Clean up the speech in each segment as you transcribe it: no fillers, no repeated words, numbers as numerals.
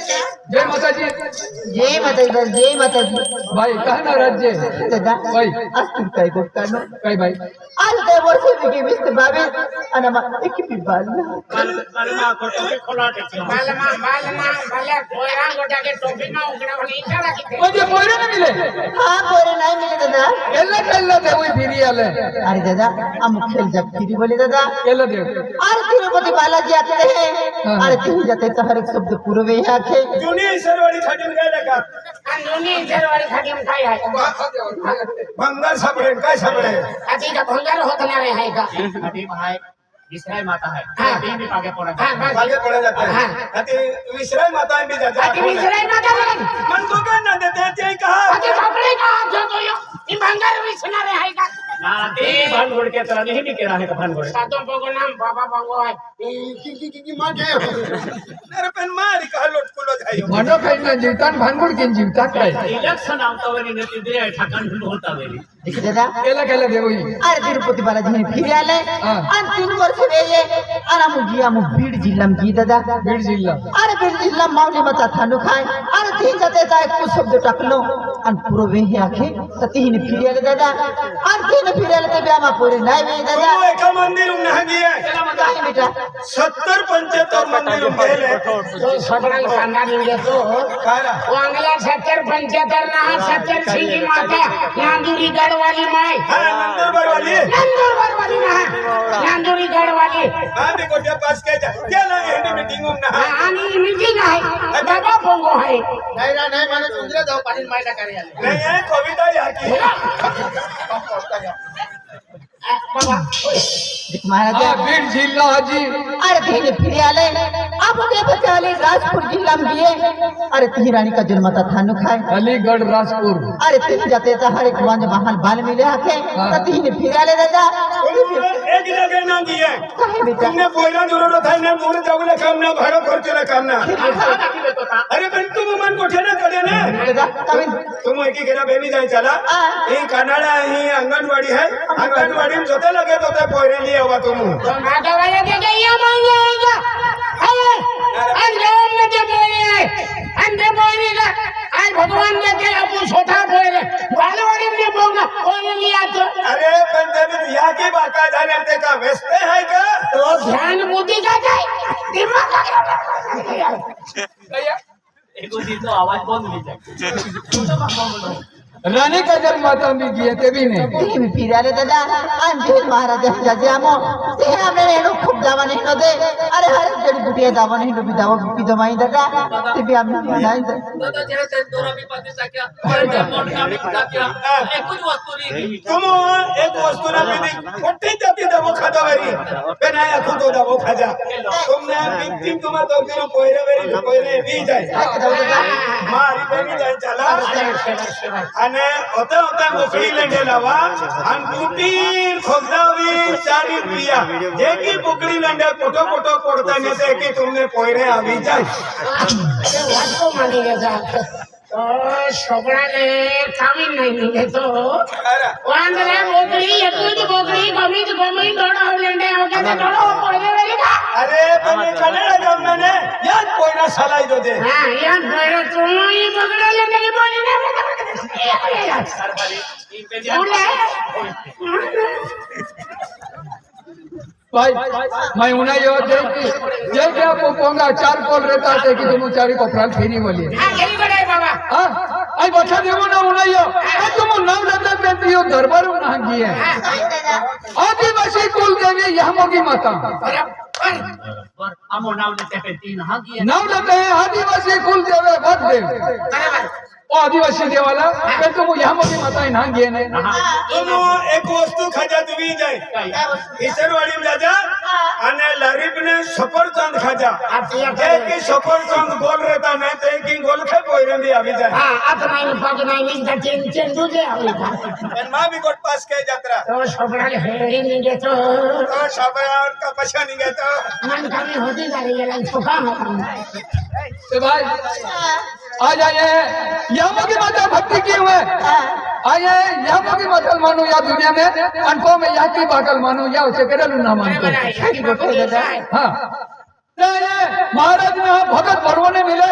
जय माता जी। जय माता दी जय माता दी भाई कहा ना राज्य दादा भाई असं काय गोष्ट काढणं काय भाई आज त्या वर्षी की 2022 आणि मग एक पिबाल मालमा भले कोयरा गोटा के टोपी में उगड़ा वाली इशारा की मुझे पोरे नहीं मिले हाँ पोरे नाही मिले दादा केला दे वही फिरी आले अरे दादा हम खेल जब फिरी बोले दादा केला दे अरे तिरुपति बालाजी आते हैं अरे तीन जाते तो हर एक शब्द पूर्व ही आखे जुनी सरवाड़ी खटीम काय लगा जुनी सरवाड़ी खटीम काय है भंगार सापडे काय सापडे आधी का भंगार होत नाही आहे का खटीम आहे विसराय माता है ती भी आगे पड़ा जाता है अति विसराय माता भी जाता है अति विसराय माता मन को क्या ना देते ते कहा अति सापडे का जो तो ये भंगार विसरणारे आहे का ना ते भानगड के तरह नहीं के रहा है भानगड सातों को नाम बाबा बांगो है की मां के अरे पण मारी का लोटकुलो जायो मनो काही ना जीवतान भानगड केन जीवतात काय इलेक्शन आवतावरी नेते दे ठिकाण होता वेली ठीक दादा केला दे वही अरे तिरुपति बालाजी ने फिर आले आणि 3 वर्ष वेये आणि मग बीड जिल्हा जी दादा बीड जिल्हा अरे बीड जिल्हा माऊली माता थानू खाय अरे तीन जाते जाय को शब्द टाकलो आणि पूर्व हे आखे तर तीन फिर आले दादा आणि तीन फिर आले ते ब्यामा पोरे नाही वे दादा एका मंदिर उन्हा गिया काय बेटा 70 75 मंदिर उभेले तो सगळं खानदान घेतो कारा वांगला 70 75 ना 70 सिंगी माता नांदुरी गडवाली माय नंदुरबार वाली ना नांदुरी गडवाली आधी कोट्या पास काय केला हे मीटिंग ना आणि मीटिंग आहे बाबा पोंगो आहे नाही माने उंदरे जाऊ पाणी मायला कार्यालय नाही आहे कविता याकी बाबा महाराज बीड जिल्हा हाजी अरे तीन फिर आले अब के बचाले राजपुर जिला में गए अरे तीन रानी का जन्म था थानू खाए अलीगढ़ राजपुर अरे तीन जाते था हर एक वांज महाल बाल मिले आके तो तीन फिर आले दादा एक जगह ना दिए काहे बेटा तुमने पहिला जरूरत है ना मोर जाऊला काम ना भाड़ा खर्चला काम ना अरे पण तुम मन कोठे ना करे ना दादा तमिन तुम एकी घेरा बेबी जाय चला ही कनाडा ही अंगनवाड़ी है अंगनवाड़ी में जोते लगे तो ते पहिरे लिए हुआ तुम माता वाले के गैया मांगेगा अरे अंजन में के बोले अंधे बोले का आज भगवान ने के अपू छोटा बोले बालवाड़ी में बोंगा बोले लिया तो अरे पंजाबी या की बात जाने ते का व्यस्त है का तो ध्यान बुद्धि का जाए दिमाग का एगो दिन तो आवाज बंद हो जाए रानी का जन्म माता भी किए ते भी नहीं तीन फिर आले दादा आणि महाराज जाजे आमो ते हमने एनो खूब दावा नहीं न दे अरे हर जड़ी बुटिया दावा नहीं नो भी दावा भी जमाई दादा ते भी हमने नहीं दे दादा जरा ते दोरा भी पाती साक्या परजा मोड का भी साक्या एकच वस्तू री तुम एक वस्तू ना भी कोठे जाती दबो खाता वेरी बनाया खुद दबो खाजा तुमने बिंती तुम तो फिर कोयरे वेरी कोयरे भी जाए मारी बेबी जाए चला અને ઓતા ઓતા મોકલી લેંડે લાવા અન ટૂટી ખોગડાવી 4 રૂપિયા જે કી મોકલી લેંડે ફોટો ફોટો પડતા ને તે કે તમને પોયરે આવી જાય અરે વાત તો માંગી ગયા તો છોકરાને કામી નહીં દેતો વાંદરે મોકલી એટલું જ મોકલી ગમી દોડો લેંડે આવકે દોડો પોયરે વેલીકા અરે તમે કનેડા ગામના ને યાદ કોઈના સલાઈ દો દે હા યાદ કોઈનો તું ઈ પકડો લેંડે કે બોલી ને भाई मैं उन्हें ये जय के आपको पोंगा 4 कॉल रहता है कि तुम 4 को फ्रांस फेरी वाली हां आई बच्चा देवो ना उन्हें ये तुम नाम लेते कहती हो दरबार ना किए आदिवासी कुल देवी यहां की माता अमो नाम लेते हैं 3 हां की नाम लेते हैं आदिवासी कुल देवे वध देव ओ आदिवासी देवाला पण तुम यहां की माता ना किए ने तुम एक वस्तु खाजा तुम्ही जाय ईश्वरवाडी में जाजा અને લારીબ ને સફરચંદ ખાજા જે કે સફરચંદ ગોલ રહેતા ને તે કે ગોલ ખાય પોયરંદી આવી જાય હા આતનાઈ પગનાઈ ની જચેન ચેન્ડુ જે આવી અને માં બી કોટ પાસ કે જાત્રા તો છોકરાને હેડી ની ગેતો તો છોકરા का पछा नहीं गया तो मन कभी होती जा रही है छोका तो भाई आ जाइए यहाँ की माता भक्ति किए हुए आइए यहाँ की माता मानो या दुनिया में अनको में यहाँ की बाकल मानो या उसे करेलू ना मानो हाँ महाराज ने भगत परवने मिले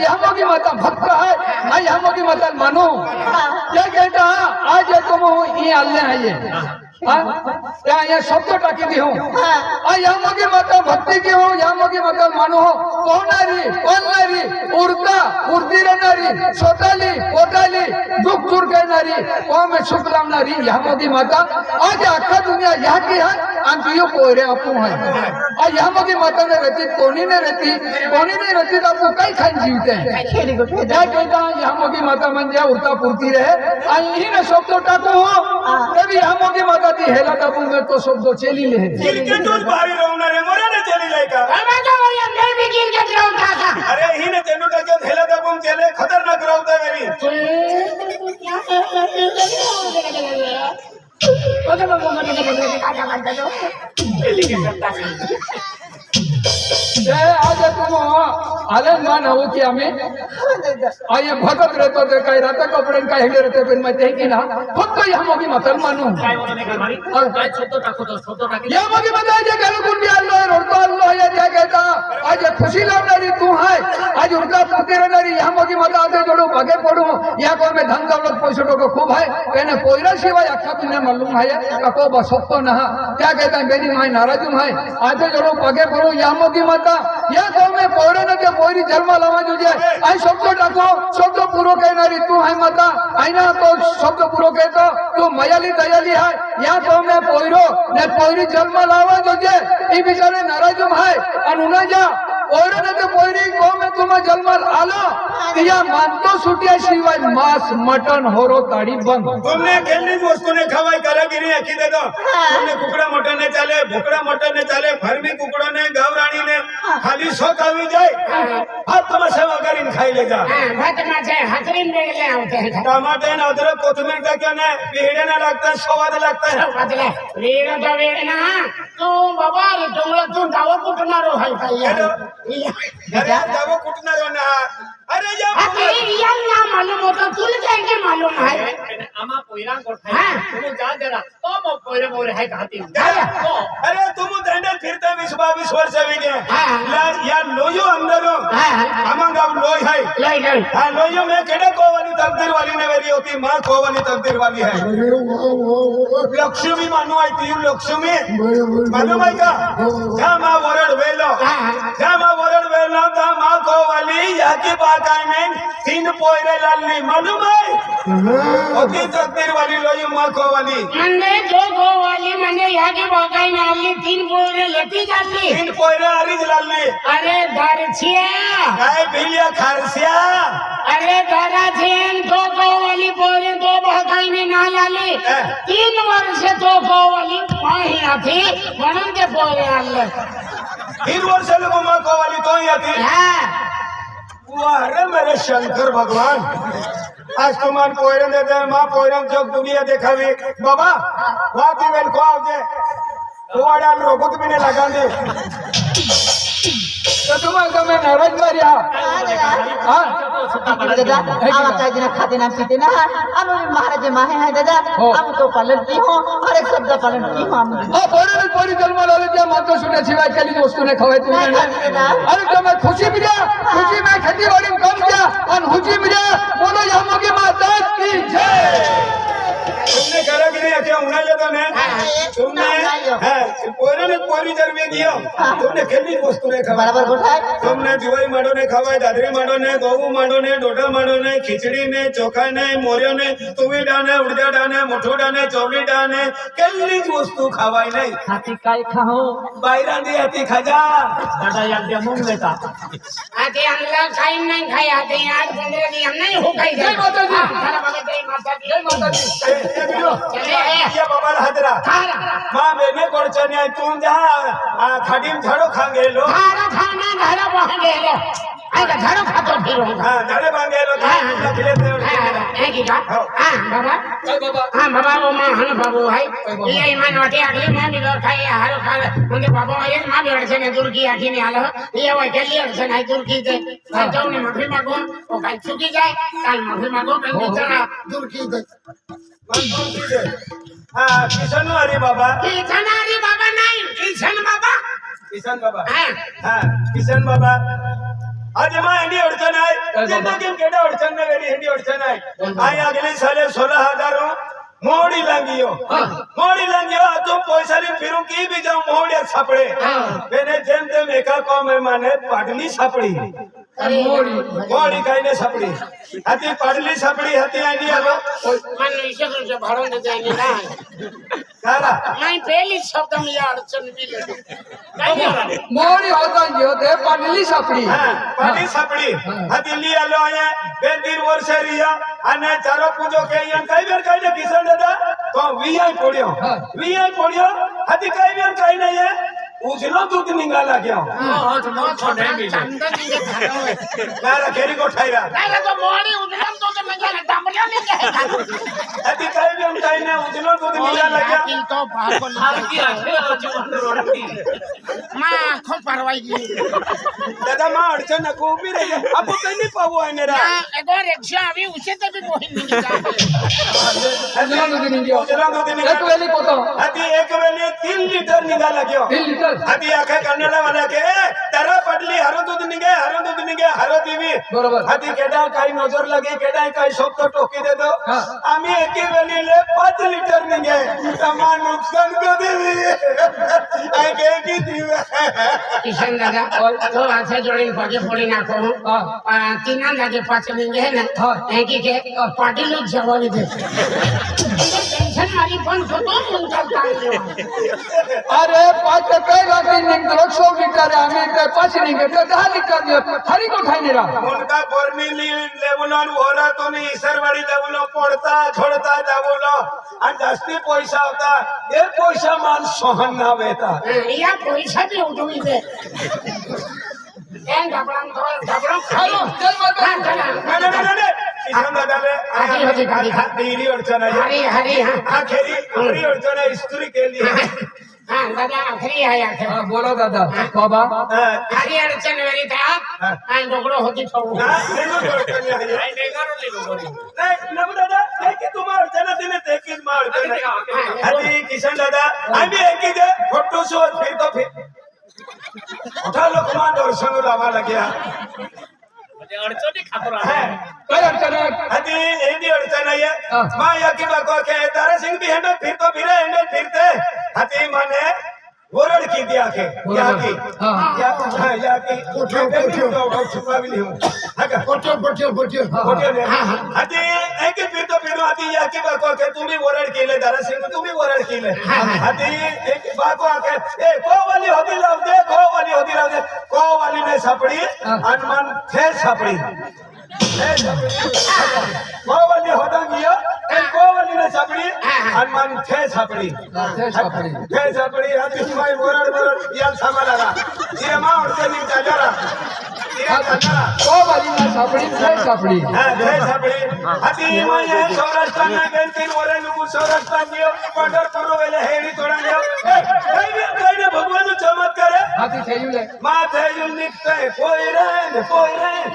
यामोगी माता भक्त है आई यामोगी माता मानो क्या कहता आज तुम ये आल्ले है ये यहाँ शब्द टाकी दी हूँ यामोगी माता भक्ति की हो यामोगी माता मानो हो कौन नारी उड़ता उड़ती रहनारी छोटाली कोटाली दुख दूर करनारी कौन में सुख लावनारी यामोगी माता आज आखा दुनिया यहाँ की है अंतियों कोयरे अपू है और यामोगी माता ने रहती कोनी नहीं रहती तो आपको कई खान जीवते हैं क्या कहता यामोगी माता मन जा उड़ता पुरती रहे यही ना शब्द टाको हो तभी यामोगी माता ती हेला टाकू में तो शब्द चेली ले क्रिकेटूच भारी रवणार आहे मोरा ने चली जाय का अरे ही ने तेनू टाक्यात हेला दाबून केले खतरनाक रावता वेरी आज तुम आले मान हो की आम्ही आये भगत रहतो ते काही राहता कपडे काही हेले रहते पण माहिती आहे की ना फक्त यामोगी माता मानू काय बोलू नका घरी काय छोटो टाकी यामोगी माता जे घरातून बी आलो आहे रोडतो आलो आहे त्या कहता आज खुशी लावणारी तू आहे आज उरका पुरती रहणारी यामोगी माता आते जोडू भागे पडू या को में धन दौलत पैसे टोको खूब है कहने पोयरा शिवाय अख्खा तुमने मालूम है का बसतो ना क्या कहता है बेनी माई नाराज है आते जोडू भागे पडू यामोगी माता या को में पोयरे ने पोयरी जन्म लावा जुजे आई शब्द टाको शब्द पूरो कहणारी तू है माता आईना तो शब्द पूरो कहतो तू मयाली दयाली है या तो में पोयरो ने पोयरी जन्म लावा जुजे ई बिचारे नाराज है और उन्हें जा पोयरे ने तो पोयरी को में तुम जन्म आलो या मानतो सुटिया शिवाय मांस मटन होरो ताड़ी बंद तुमने खेलनी वस्तु ने खवाई कारागिरी आखी दे दो तुमने कुकड़ा मटन ने चाले भुकड़ा मटन ने चाले फरमी कुकड़ा ने गावराणी ने खाली शौक आवी जाए हाथ तमाशा वगैरह खाई ले जा टमाटे ने अदरक कोथिंबीर टाक्या ने पेड़े ने लगता है स्वाद लगता है अरे जावो कुटणार ना अरे या मालूम होता तुला काय मालूम है आमा पोयरा गोठा तुम जा जरा तो मग पोयरे मोरे है खाती अरे तुम दंडे फिरते 20-22 वर्ष भी गए या लोयो अंदर आमा गाव लोय है हां लोयो में केडे कोवानी तकदीर वाली ने वेरी होती मां कोवानी तकदीर वाली है लक्ष्मी मानू आई ती लक्ष्मी मालूम है का जा मां वरड वेलो ता मां कोवाली या की बाकाय में 3 पोयरे लालनी मालूम है होती तकदीर वाली लोयो मां कोवाली मने जो गोवाली मने यागी बागाई नाली 3 पोरे लेती जाती 3 पोरे आरीज लालनी अरे दरछिया काय बिलिया खारसिया अरे दराछियन तो गोवाली पोरे 2 बागाई ने ना लाली 3 वर्ष तो गोवाली माही आती म्हणून ते पोरे आले 3 वर्ष लोग मां कोवाली तो ही आती अरे मेरे शंकर भगवान आज तुमान पोयरन देते मां पोयरन जग दुनिया देखावी बाबा वाती वेल को आवजे वाडाल रोगत भी ने लगा दे तो तुम्हाला मैं नाराज मारिया हां दादा आवा काय दिन खाते ना पीते ना हम महाराज माहे है दादा हम तो पालन की हो हर एक शब्द पालन की हो हम पोरी जन्म लाले त्या मात्र सुने शिवाय केली वस्तू ने खवाय तुम्ही अरे तुम्हें खुशी मिला खुशी में खेती बाड़ी कम किया और खुशी मिला बोलो यामोगी माता की जय तुमने कारागिरी आके उन्हाले तो ने तुमने पोरे ने पोरी जरवे दियो तुमने खेलनी वस्तू ने खवा बराबर गोठा है तुमने दिवाई माडो ने खवाय दादरी माडो ने गहू माडो ने डोडा माडो ने खिचड़ी ने चोखा ने मोरियो ने तुवी डाने उड़दा डाने मुठो डाने चौली डाने केल्ली वस्तू खवाय नहीं खाती काय खाओ बायरा दी आती खजा दादा या दे मुंग लेता आते हमला खाई नहीं खाई आते आज 15 दिन हम नहीं हो खाई जय माता दी खाना बाबा जय माता दी जय माता दी ये बाबा हाजरा मां मैंने कोरचने तू जा खाडीम झाडो खांगेलो खाना खाना घरा बांधेलो आइगा झाड़ो खातो फिरो हां झाडे बांगेलो खिले है की बात हां बाबा वो मां हन बाबू है ये मान वाटे अगले मां बिलो खाई हारो खा म्हणजे बाबा ये मां बिलो से दूर की आखी ने आलो ये वो केली अडचण आहे दूर की दे तो ने माफी मागो ओ काय चुकी जाए काल माफी मागो पण बिचारा दूर की दे हां किशन अरे बाबा नहीं किशन बाबा किशन बाबा हां हां किशन बाबा आज मां हंडी अडचण आहे जिंदगी केडा अडचण नाही वेरी हंडी अडचण आहे आई अगले साले 16,000 मोड़ी लांगियो तुम पैसा नहीं फिरू की भी जाऊं मोड़िया छापड़े मैंने जेम तेम एका को मैं माने पाडली छापड़ी मोड़ी काईने छापड़ी हाथी पाडली छापड़ी हाथी आनी आलो मन विषय से भाड़ों दे जाएंगे ना काला मैं पहली शब्द में ये अड़चन भी ले मोड़ी होता जो ते पाडली सापड़ी पाडली छापड़ी हाथी ली आलो आया बे 3 वर्ष रिया अने चारो पूजो के यन काई बेर काई ने किसन दादा तो वीआई पोड़ियो हाथी काई बेर काई नहीं है उजलो दूध निकाला क्या हां तो बहुत छोटे भी चंदा जी के घरों में नारा केरी को ठाईरा नहीं तो मोड़ी उजलम तो निकाला डबलियो नहीं कहेगा अति काई भी हम काई ने उजलो दूध निकाला क्या किल तो बाहर को हां की है जीवन रोटी मां खूब परवाई की दादा मां अडचण नको उभी रही अब कहीं नहीं पावो आहे नेरा एगो रिक्शा अभी उसे तो भी कोई नहीं उजला दूध नहीं गयो उजलो दूध एक निकाला वेली पोतो अति एक वेले 3 लीटर निकाला क्यों 3 लीटर अति आखे कन्नडा वाला के तेरा पडली हरो दूध निगे हरो दीवी बरोबर अति केडा काही नजर लगे केडा काही शब्द टोकी दे दो आम्ही एक वेलीले 5 लीटर निगे तमा नुकसान को देवी आई के की दीवे किशन दादा तो आसे जोड़ी पगे फोड़ी ना को तीन जाके पांच लेंगे है ना एक ही के पार्टी लोग जवाब दे टेंशन मारी फोन को तो मन चलता है अरे पाच काय गाडी निघलो 100 लीटर आम्ही काय 5 निघे तर 10 लीटर दियो खरी को खाई रा उनका बर्निली लेवलन होरा तो नहीं इसरवाडी लेवलो पडता छोडता जावलो आणि जास्ती पैसा होता हे पैसा मान सोहन ना वेता या पैसा भी उठवी दे एन डबडम खालो चल माता नाही किशन दादाले आधी होती गाडी देरी अडचण आहे हरी हरी हा खेरी हरी अडचण आहे इस्त्री केली हां दादा आखरी आहे आखरी बोला दादा बाबा हरी अडचण वेरी था आणि डोकड़ो होती तो नाही नबू दादा की तुम्हा अडचण दिले ते की मा अडचण आधी किशन दादा आम्ही एक दे फोटो शूट फिर तो फिर उठा लोक मा दर्शन लावा लग्या म्हणजे अडचणी खातर आहे काय अडचण आहे आधी एडी अडचण आहे मा या की बाको के तारा सिंह भी हंडल फिर तो फिरे हंडल फिरते हाथी माने वरड की दिया के या की उठो छुपा भी नहीं हूं हां कोठो आधी एक फिर तो फिर आधी या की बाको के तुम्ही वरड केले तारा सिंह तुम्ही वरड केले आधी एक बाको के ए को वाली होती लाव दे को वाली ने सापड़ी हनुमान थे सापड़ी कोवाली होता गया कोवाली ने सापड़ी हनुमान थे सापड़ी हाथी माई बोरड याल सामा लगा ये मां उड़ते निकला जरा को वाली ना सापड़ी हां थे सापड़ी हाथी माई सौराष्ट्र में गेल 3 वरे नुकु सौराष्ट्र गयो पंढरपुर वेले हेडी तोड़ा गयो कई ने भगवान चमत्कार हाथी थेयुले मां थेयुल निकते कोई रे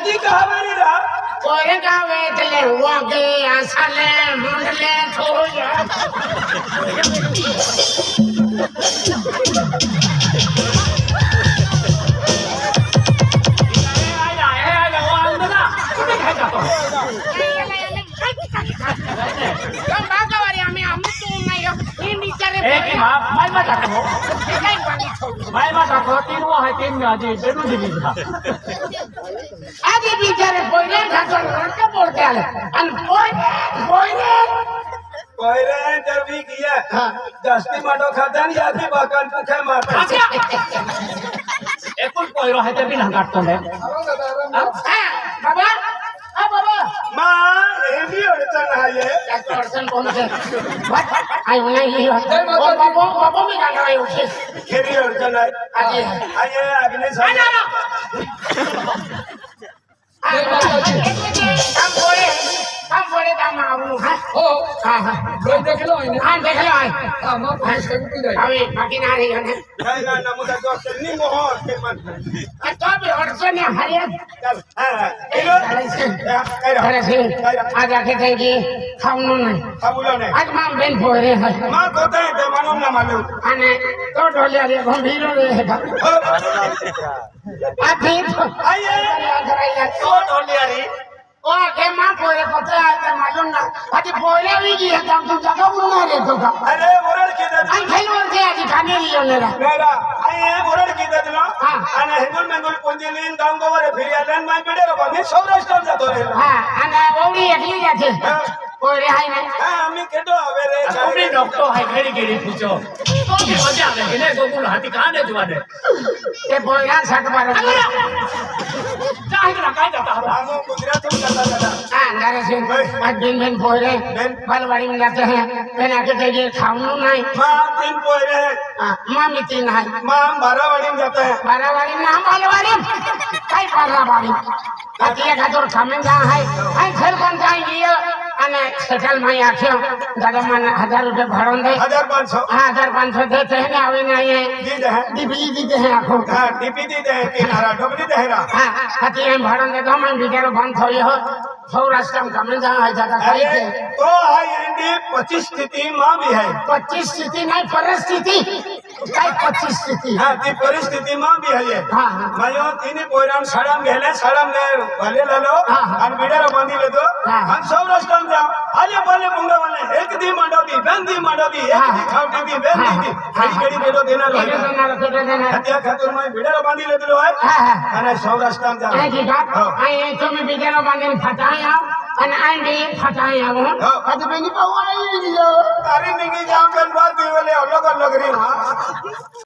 की कहावरी रा कोरे गावे चले हुआ के आसाले मुंडले छोया आधी बिचारे पहिले घासून रडके बोलते आले आणि कोयरे जर भी किया जास्ती माटो खाता नहीं आधी बाकान पुखे मारता एकूण पोयरो आहे ते बिना काढतो ने बाबा मां एवी अडचण आहे अडचण कोणते आई नाही बाबा मी गाणं उठे खेरी अडचण आहे आये अग्नि काम पडे काम मारू हो હા હા લોહી દેખેલો હોય ને હા દેખલો આય આમાં ભેંસ કેવી પી જાય હવે બાકી ના રહી ને ના ના મુદા તો ની મોહ કે મન આ તો બી અડસો ને હરિયા ચાલ હા એલો અરે છે આજ આખે થઈ ગઈ ખાવાનું નહીં સાબુલો ને આજ માં બેન ભોરે હે માં કોતે તે માનો ના માલું અને તો ઢોલિયા રે ગંભીરો રે આ થી આયે તો ઢોલિયા રે ઓ કે માં ભોરે પતે આ તે માલુમ ના આજી ભોરે આવી ગઈ તમ તો જગા મુના રે તો અરે ઓરડ કે દે આ ખેલ વરસે આજી ખાને લીયો લેરા મેરા આયે ઓરડ કે દે નો હા. અને હેંગુલ મેંગુલ પુંજી લીન ગામ ગવરે ફેરિયા લેન માં બેડે રો સૌરાષ્ટ્ર જતો રે હા અને ઓવડી એકલી જાતે ઓરે હાઈ ને હા અમે કેડો હવે રે આપણે ડોક્ટર હાય ઘડી ઘડી પૂછો તો બી મજા આવે એને ગોકુલ હાથી કાને જોવાને તે ભોરા સાત બાર ચાહે કાય જતા હવે આમો ગુજરાતી માં જતા हाँ नारे से आज दिन दिन बोल रहे बालवाड़ी में जाते हैं पहना के जाइए खाऊं नहीं मां तीन पोए रे माँ भी तीन है मां बारावाड़ी में जाता है बालवाड़ी में हम बालवाड़ी कई बालवाड़ी अतिया खातर खामें जहाँ है आई घर बन जाएंगे अने सेटल में आखे दादा मन 1000 रुपए भरण दे 1500 हाँ 1500 देते हैं ना अभी नहीं है दी दे डिबली दीते हैं आखो हां डीपी दी दे किनारा डबली देहरा हाँ अतिया भरण दे तो मैं बिचारो बंद हो हो सौराष्ट्र में खामें जहाँ है ज्यादा खाई अरे थे तो हाई एंडी 25 स्थिति मां भी है 25 स्थिति नहीं परिस्थिति काय 25 स्थिति हां ती परिस्थिति मां भी है ये हाँ हाँ मायो तीन पोरान सड़म गेले सड़म ने भले लालो हाँ, हाँ। अन बिडर बांधी ले दो हाँ। हम सौराष्ट्र में जाओ आले बोले मुंगा वाले एक दी मंडोदी बंदी मंडोदी एक हाँ। दी खावटी दी बंदी दी घड़ी घड़ी बेडो देना लो हत्या खातर में बिडर बांधी ले दो है हाँ, हाँ। अने सौराष्ट्र में जाओ ऐसी बात हाँ। आई तो मैं बिचारो बांधे फटाए आओ अन आई भी फटाए आओ हाँ। आज मैंने पावा ही नहीं तारी निगी जाओ कल बात दी वाले अलग अलग री